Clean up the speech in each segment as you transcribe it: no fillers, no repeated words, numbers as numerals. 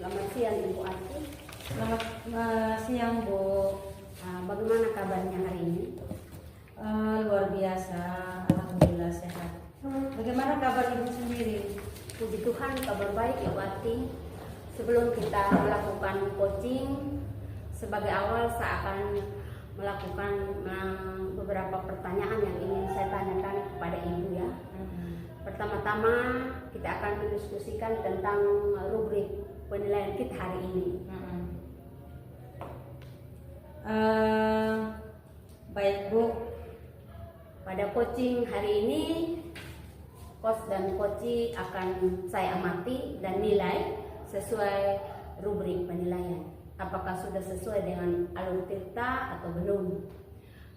Selamat siang Ibu Ati. Selamat siang Bu. Bagaimana kabarnya hari ini? Luar biasa, alhamdulillah sehat. Bagaimana kabar Ibu sendiri? Puji Tuhan kabar baik Ibu Ati. Sebelum kita melakukan coaching, sebagai awal saya akan melakukan beberapa pertanyaan yang ingin saya tanyakan kepada Ibu ya. Pertama-tama kita akan mendiskusikan tentang rubrik penilaian kita hari ini. Baik Bu. Pada coaching hari ini, coach dan coachee akan saya amati dan nilai sesuai rubrik penilaian. Apakah sudah sesuai dengan alur tirta atau belum?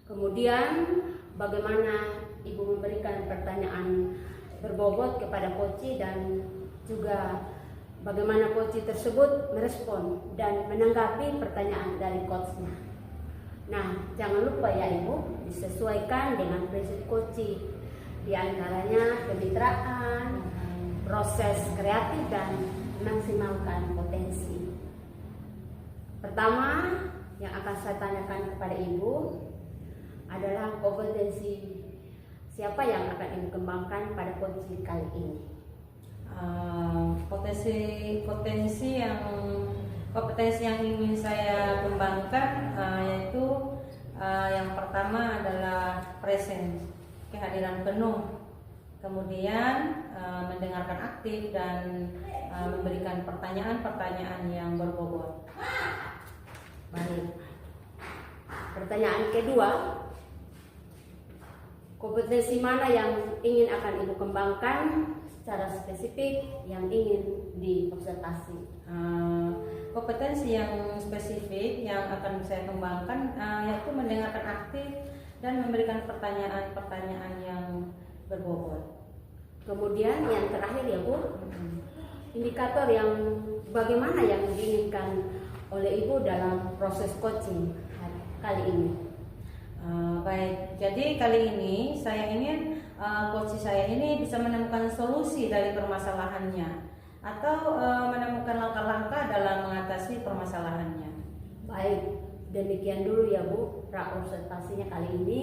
Kemudian bagaimana Ibu memberikan pertanyaan berbobot kepada coachee dan juga bagaimana coachee tersebut merespon dan menanggapi pertanyaan dari coachnya. Nah, jangan lupa ya Ibu, disesuaikan dengan prinsip coachee, di antaranya kemitraan, proses kreatif dan memaksimalkan potensi. Pertama yang akan saya tanyakan kepada Ibu adalah kompetensi siapa yang akan Ibu kembangkan pada coaching kali ini. Kompetensi yang ingin saya kembangkan yaitu yang pertama adalah presence, kehadiran penuh, kemudian mendengarkan aktif dan memberikan pertanyaan-pertanyaan yang berbobot. Baik. Pertanyaan kedua, kompetensi mana yang ingin akan Ibu kembangkan secara spesifik yang ingin diobservasi? Kompetensi yang spesifik yang akan saya kembangkan yaitu mendengarkan aktif dan memberikan pertanyaan-pertanyaan yang berbobot. Kemudian yang terakhir ya Bu, indikator yang bagaimana yang diinginkan oleh Ibu dalam proses coaching kali ini. Baik, jadi kali ini saya ingin coach saya ini bisa menemukan solusi dari permasalahannya atau menemukan langkah-langkah dalam mengatasi permasalahannya. Baik, demikian dulu ya Bu pra-observasinya kali ini.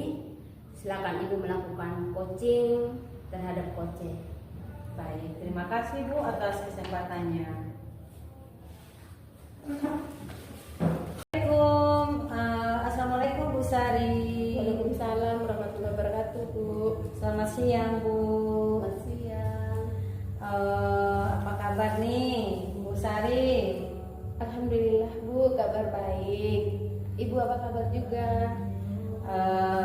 Silakan Ibu melakukan coaching terhadap coach. Baik, terima kasih Bu atas kesempatannya. Assalamualaikum Bu Sari. Waalaikumsalam warahmatullahi wabarakatuh Bu. Selamat siang Bu. Selamat siang. Apa kabar nih Bu Sari? Alhamdulillah Bu, kabar baik. Ibu apa kabar juga?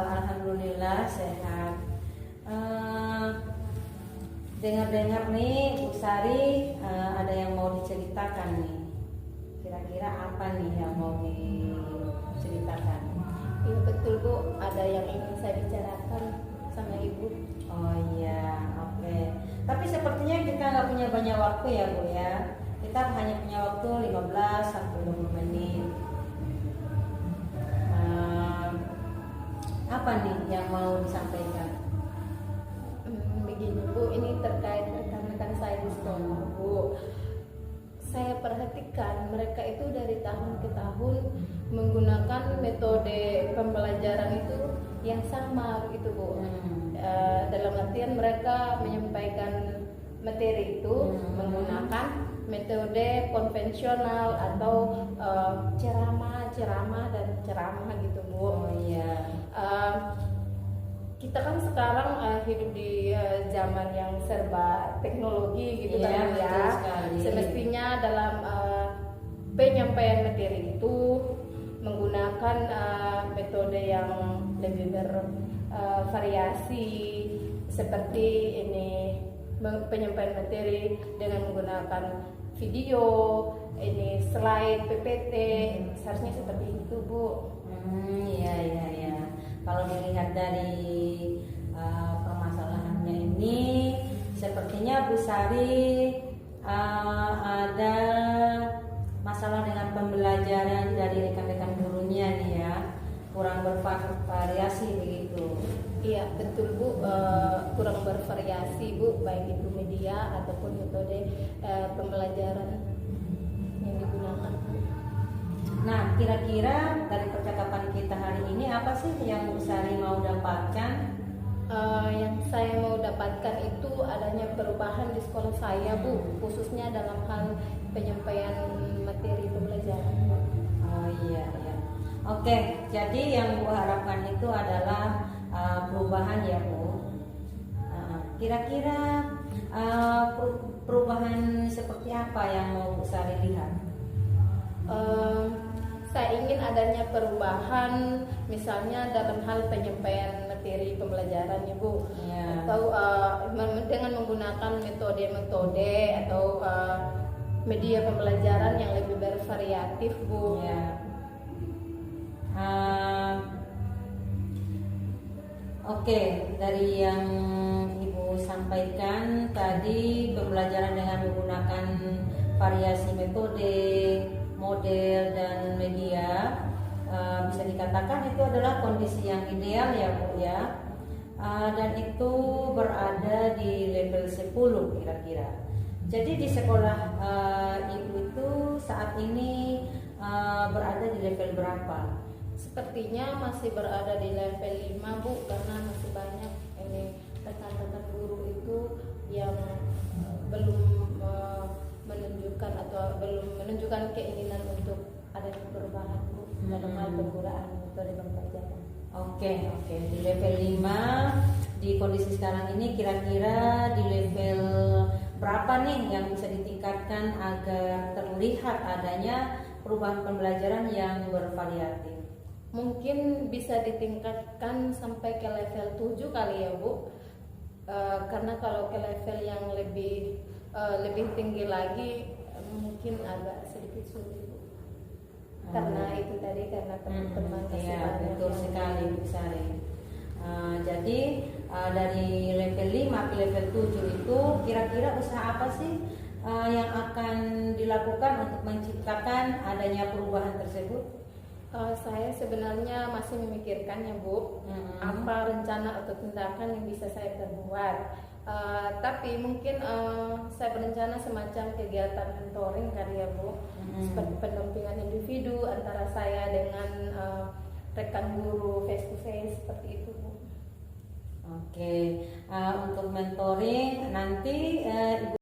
Alhamdulillah sehat. Dengar-dengar nih Bu Sari ada yang mau diceritakan nih. Kira-kira apa nih yang mau diceritakan? Iya betul Bu, ada yang ingin saya bicarakan sama Ibu. Oh iya, oke. Tapi sepertinya kita nggak punya banyak waktu ya Bu ya. Kita hanya punya waktu 15 sampai 20 menit. Apa nih yang mau disampaikan? Begini Bu, ini terkait rekan-rekan saya di sekolah Bu. Saya perhatikan mereka itu dari tahun ke tahun menggunakan metode pembelajaran itu yang sama gitu Bu. Dalam artian mereka menyampaikan materi itu menggunakan metode konvensional atau ceramah dan ceramah gitu Bu. Oh iya. Kita kan sekarang hidup di zaman yang serba teknologi gitu kan ya. Semestinya dalam penyampaian materi itu menggunakan metode yang lebih bervariasi seperti ini, penyampaian materi dengan menggunakan video, ini slide PPT, seharusnya seperti itu Bu. Iya. Kalau dilihat dari permasalahannya ini, sepertinya Bu Sari ada masalah dengan pembelajaran dari rekan-rekan gurunya nih ya, kurang bervariasi begitu. Iya betul Bu, kurang bervariasi Bu, baik itu media ataupun metode pembelajaran. yang digunakan. Nah, kira-kira dari percakapan kita hari ini apa sih yang Bu Sari mau dapatkan? Yang saya mau dapatkan itu adanya perubahan di sekolah saya, Bu, khususnya dalam hal penyampaian materi pembelajaran, Bu. Oh iya, iya. Oke, jadi yang Bu harapkan itu adalah perubahan ya Bu. Kira-kira perubahan seperti apa yang mau Bu Sari lihat? Saya ingin adanya perubahan, misalnya dalam hal penyampaian materi pembelajaran, ya Bu, Ya. atau dengan menggunakan metode-metode atau media pembelajaran yang lebih bervariatif, Bu. Ya. Oke, dari yang Ibu sampaikan tadi, pembelajaran dengan menggunakan variasi metode, model dan media, bisa dikatakan itu adalah kondisi yang ideal ya Bu ya. Dan itu berada di level 10 kira-kira. Jadi di sekolah Ibu itu saat ini berada di level berapa? Sepertinya masih berada di level 5, Bu, karena masih banyak ini rekan-rekan guru itu yang belum menunjukkan atau belum menunjukkan keinginan untuk adanya perubahan, Bu, dalam hal penggunaan metode pembelajaran. Oke, di level 5 di kondisi sekarang ini kira-kira di level berapa nih yang bisa ditingkatkan agar terlihat adanya perubahan pembelajaran yang bervariatif? Mungkin bisa ditingkatkan sampai ke level 7 kali ya, Bu. Karena kalau ke level yang lebih tinggi lagi mungkin agak sedikit sulit, Bu. Karena itu tadi, karena teman-teman masih Iya, banyak betul yang- sekali Bu Sari. Jadi dari level 5 ke level 7 itu kira-kira usaha apa sih yang akan dilakukan untuk menciptakan adanya perubahan tersebut? Saya sebenarnya masih memikirkannya, Bu, apa rencana atau tindakan yang bisa saya perbuat. Tapi mungkin saya berencana semacam kegiatan mentoring kali ya, Bu, seperti pendampingan individu antara saya dengan rekan guru face to face seperti itu, Bu. Oke, untuk mentoring nanti Ibu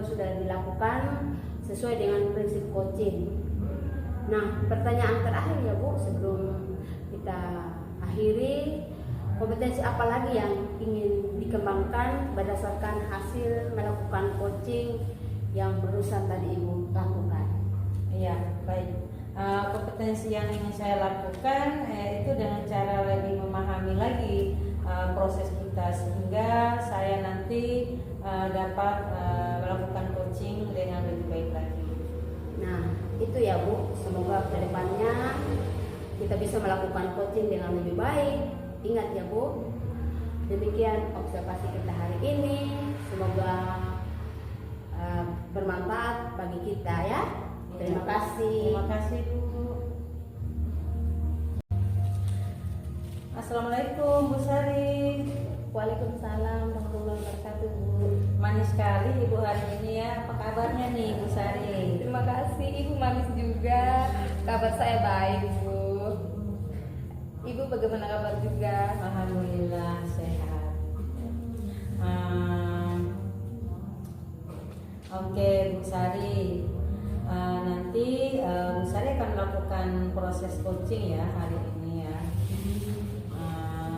semoga sudah dilakukan sesuai dengan prinsip coaching. Nah, pertanyaan terakhir ya Bu, sebelum kita akhiri, kompetensi apa lagi yang ingin dikembangkan berdasarkan hasil melakukan coaching yang barusan tadi Ibu lakukan? Iya, baik. Kompetensi yang ingin saya lakukan itu dengan cara lebih memahami lagi proses kita, sehingga saya nanti dapat melakukan coaching dengan lebih baik lagi. Nah, itu ya Bu, semoga kedepannya kita bisa melakukan coaching dengan lebih baik. Ingat ya Bu, demikian observasi kita hari ini. Semoga bermanfaat bagi kita ya. Terima kasih. Terima kasih Bu. Assalamualaikum Bu Sari. Waalaikumsalam warahmatullahi wabarakatuh, Bu. Manis sekali Ibu hari ini ya. Apa kabarnya nih Bu Sari? Terima kasih, Ibu manis juga. Kabar saya baik, Bu. Ibu bagaimana kabar juga? Alhamdulillah sehat. Oke Bu Sari, nanti Bu Sari akan melakukan proses coaching ya hari ini ya.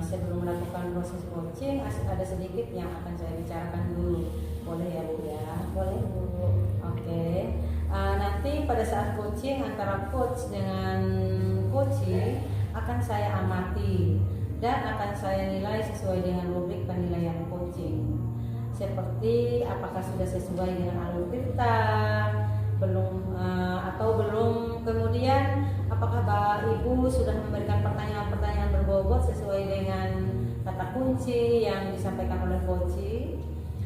Sebelum melakukan proses coaching ada sedikit yang akan saya bicarakan dulu. Boleh ya Bu ya? Boleh Bu. Oke. Nanti pada saat coaching antara coach dengan coaching akan saya amati dan akan saya nilai sesuai dengan rubrik penilaian coaching. Seperti apakah sudah sesuai dengan alur cerita, belum atau belum, kemudian apakah Bapak Ibu sudah memberikan pertanyaan-pertanyaan berbobot sesuai dengan kata kunci yang disampaikan oleh coaching.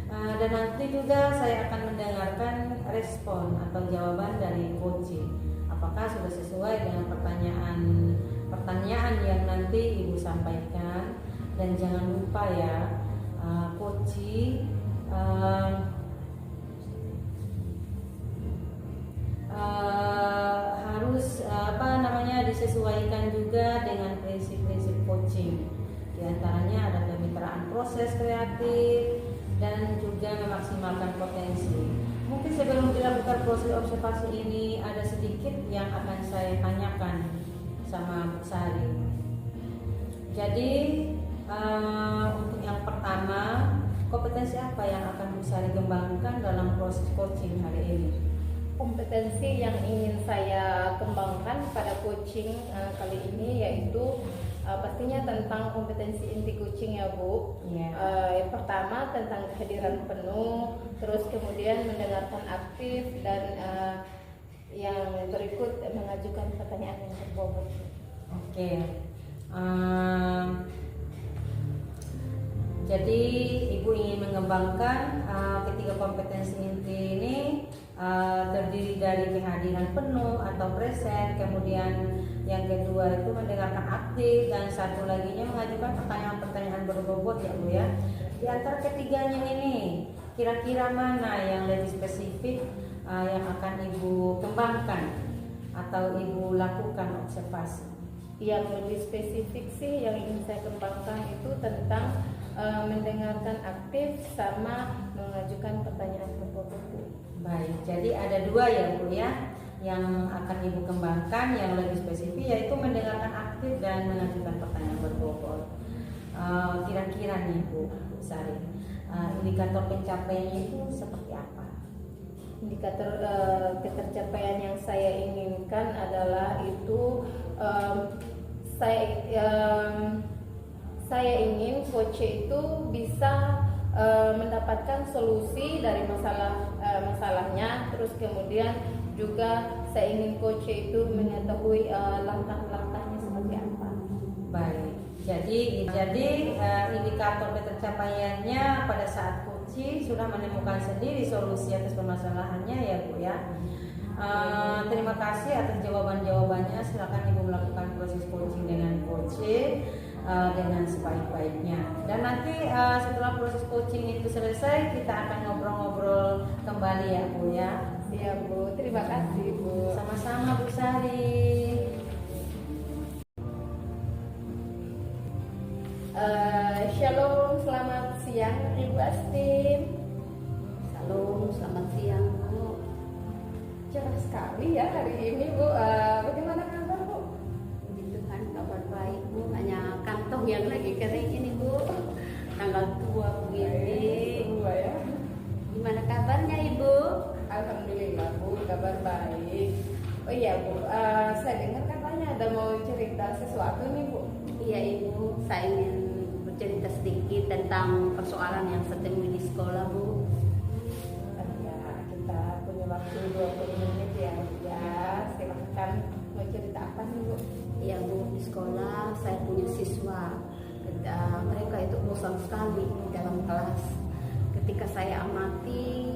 Dan nanti juga saya akan mendengarkan respon atau jawaban dari coaching. Apakah sudah sesuai dengan pertanyaan yang nanti Ibu sampaikan. Dan jangan lupa ya, coaching harus disesuaikan juga dengan prinsip-prinsip coaching. Di antaranya ada kemitraan proses kreatif dan juga memaksimalkan potensi. Mungkin sebelum dilakukan proses observasi ini ada sedikit yang akan saya tanyakan sama Bu Sari. Jadi untuk yang pertama, kompetensi apa yang akan Bu Sari kembangkan dalam proses coaching hari ini? Kompetensi yang ingin saya kembangkan pada coaching kali ini yaitu pastinya tentang kompetensi inti coaching ya Bu. Yang pertama tentang kehadiran penuh, terus kemudian mendengarkan aktif, dan yang berikut mengajukan pertanyaan yang berbobot. Oke. Jadi Ibu ingin mengembangkan ketiga kompetensi inti ini terdiri dari kehadiran penuh atau present, kemudian yang kedua itu mendengarkan aktif, dan satu laginya mengajukan pertanyaan-pertanyaan berbobot ya Bu ya. Di antara ketiganya ini kira-kira mana yang lebih spesifik yang akan Ibu kembangkan atau Ibu lakukan observasi? Yang lebih spesifik sih yang ingin saya kembangkan itu tentang mendengarkan aktif sama mengajukan pertanyaan berbobot. Baik, jadi ada dua ya Bu ya yang akan Ibu kembangkan. Yang lebih spesifik yaitu mendengarkan aktif dan mengajukan pertanyaan berbobot. Kira-kira nih Bu Sari, indikator pencapaiannya itu seperti apa? Indikator ketercapaian yang saya inginkan adalah itu saya ingin coach itu bisa mendapatkan solusi dari masalahnya, terus kemudian juga saya ingin coach itu mengetahui langkah-langkahnya seperti apa. Baik, jadi indikator ketercapaiannya pada saat coaching sudah menemukan sendiri solusi atas permasalahannya ya Bu ya. Terima kasih atas jawaban-jawabannya. Silakan Ibu melakukan proses coaching dengan coaching dengan sebaik-baiknya. Dan nanti setelah proses coaching itu selesai, kita akan ngobrol-ngobrol kembali ya Bu ya. Siap Bu, terima kasih Bu. Sama-sama Bu Sari. Shalom, selamat siang Ibu Astin. Shalom, selamat siang Bu. Cerah sekali ya hari ini Bu. Bagaimana kabar Bu? Puji Tuhan kabar baik Bu. Hanya kantong yang lagi kering ini Bu. Tanggal tua begini. Bu ya. Gimana kabarnya Ibu? Alhamdulillah Bu, kabar baik. Oh iya Bu, saya dengar katanya ada mau cerita sesuatu nih Bu. Iya Ibu, saya ingin bercerita sedikit tentang persoalan yang saya temui di sekolah Bu. Ya, kita punya waktu 20 menit ya. Ya, silahkan mau cerita apa nih Bu? Iya Bu, di sekolah saya punya siswa. Mereka itu bosan sekali di dalam kelas. Ketika saya amati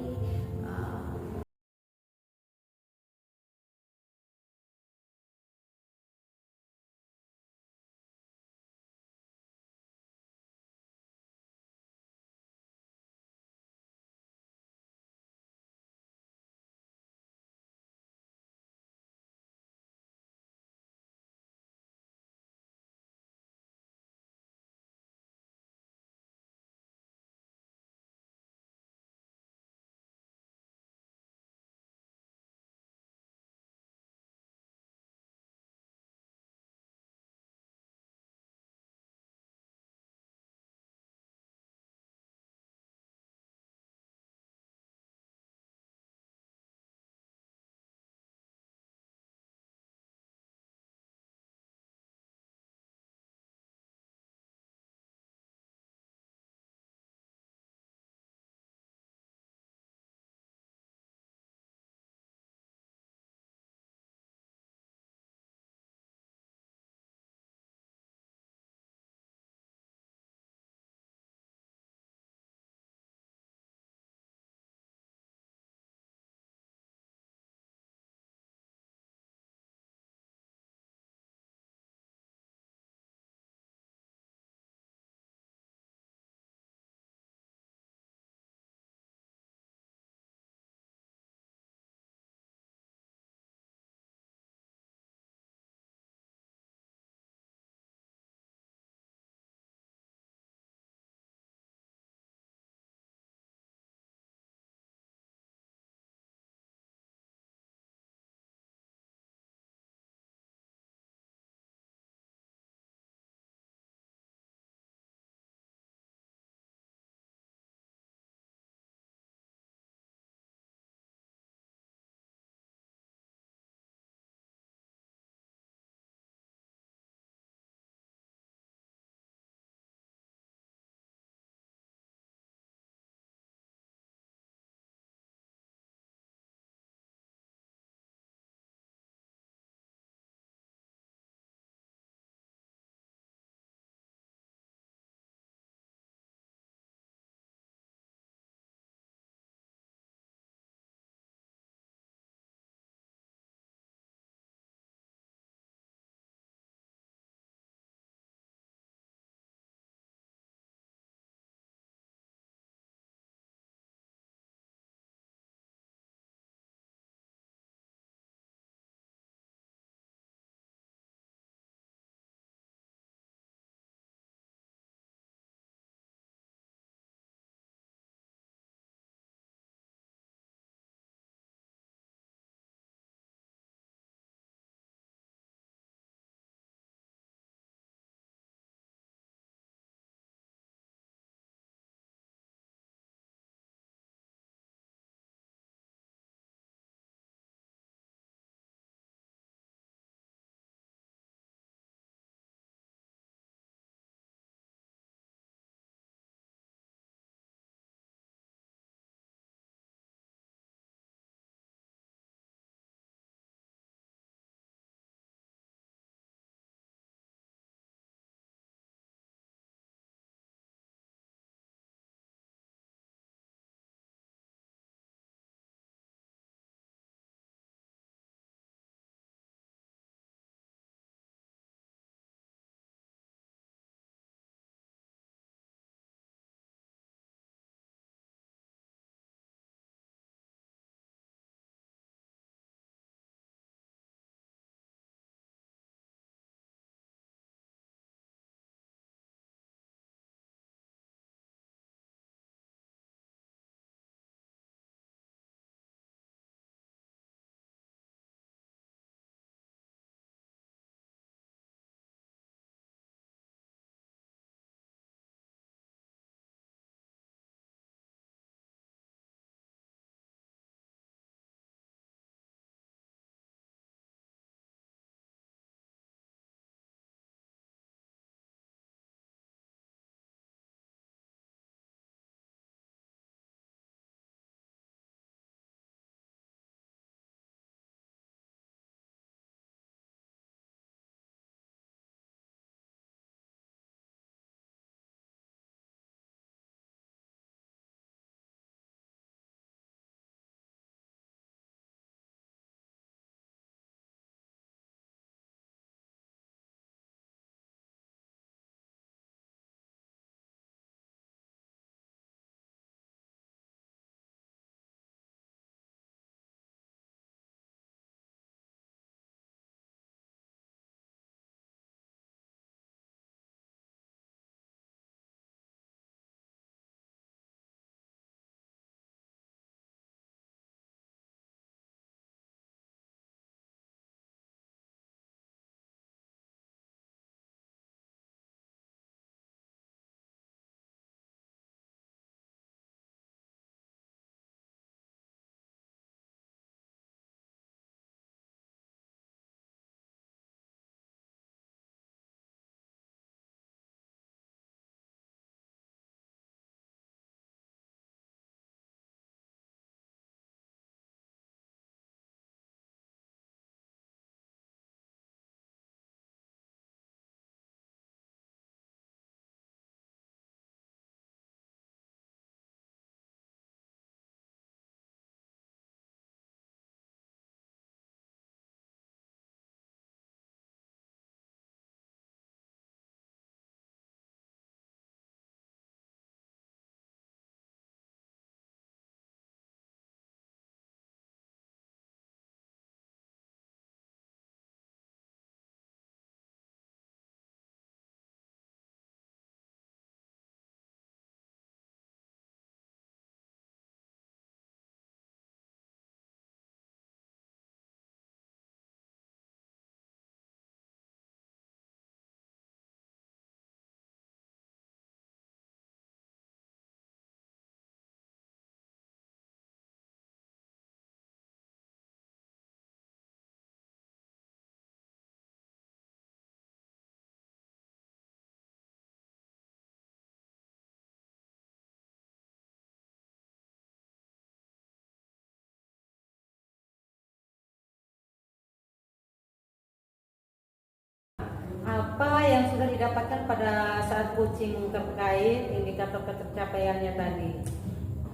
apa yang sudah didapatkan pada saat coaching terkait indikator tercapaiannya tadi?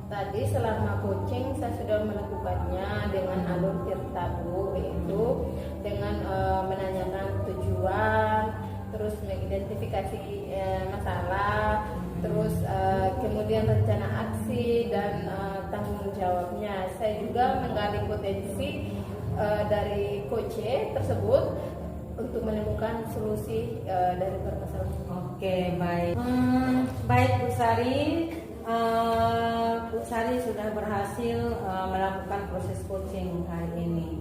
Tadi selama coaching saya sudah melakukannya dengan alur tirta Bu, yaitu dengan menanyakan tujuan, terus mengidentifikasi masalah, terus kemudian rencana aksi dan tanggung jawabnya. Saya juga menggali potensi dari coach tersebut untuk menemukan solusi dari permasalahan. Oke, baik. Baik Bu Sari. Bu Sari sudah berhasil melakukan proses coaching hari ini.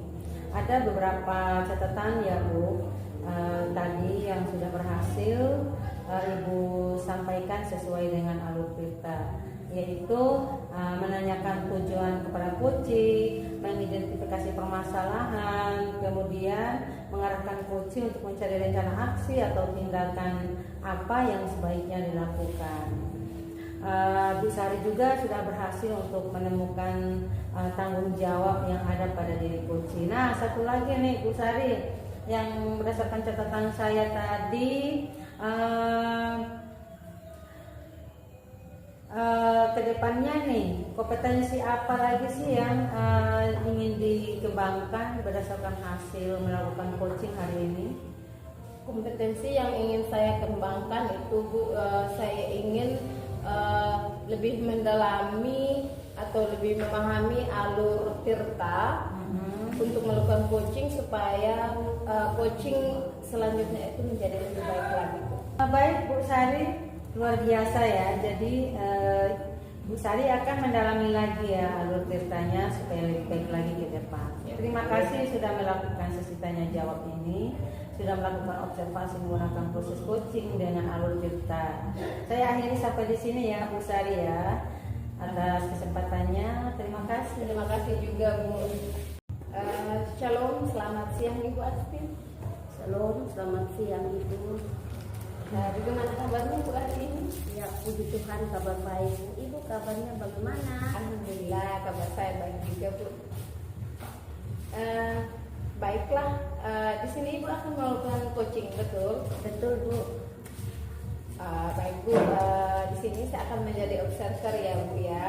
Ada beberapa catatan ya Bu, tadi yang sudah berhasil Ibu sampaikan sesuai dengan alur tirta, yaitu menanyakan tujuan kepada coaching, mengidentifikasi permasalahan, kemudian mengarahkan coaching untuk mencari rencana aksi atau tindakan apa yang sebaiknya dilakukan. Bu Sari juga sudah berhasil untuk menemukan tanggung jawab yang ada pada diri coaching. Nah, satu lagi nih Bu Sari, yang berdasarkan catatan saya tadi, kedepannya nih kompetensi apa lagi sih yang ingin dikembangkan berdasarkan hasil melakukan coaching hari ini? Kompetensi yang ingin saya kembangkan itu Bu, saya ingin lebih mendalami atau lebih memahami alur tirta untuk melakukan coaching supaya coaching selanjutnya itu menjadi lebih baik lagi. Baik Bu Sari, luar biasa ya. Jadi Bu Sari akan mendalami lagi ya alur tirtanya supaya lebih baik lagi ke depan. Terima kasih sudah melakukan sesi tanya jawab ini, sudah melakukan observasi menggunakan proses coaching dengan alur tirta. Saya akhiri sampai di sini ya Bu Sari ya, atas kesempatannya. Terima kasih. Terima kasih juga Bu. Shalom, selamat siang Ibu Astin. Shalom, selamat siang Ibu. Bagaimana kabarnya Bu hari ini? Ya, puji Tuhan kabar baik. Ibu kabarnya bagaimana? Alhamdulillah kabar saya baik juga Bu. Baiklah, di sini Ibu akan melakukan coaching, betul? Betul Bu. Baik Bu, di sini saya akan menjadi observer ya Bu ya.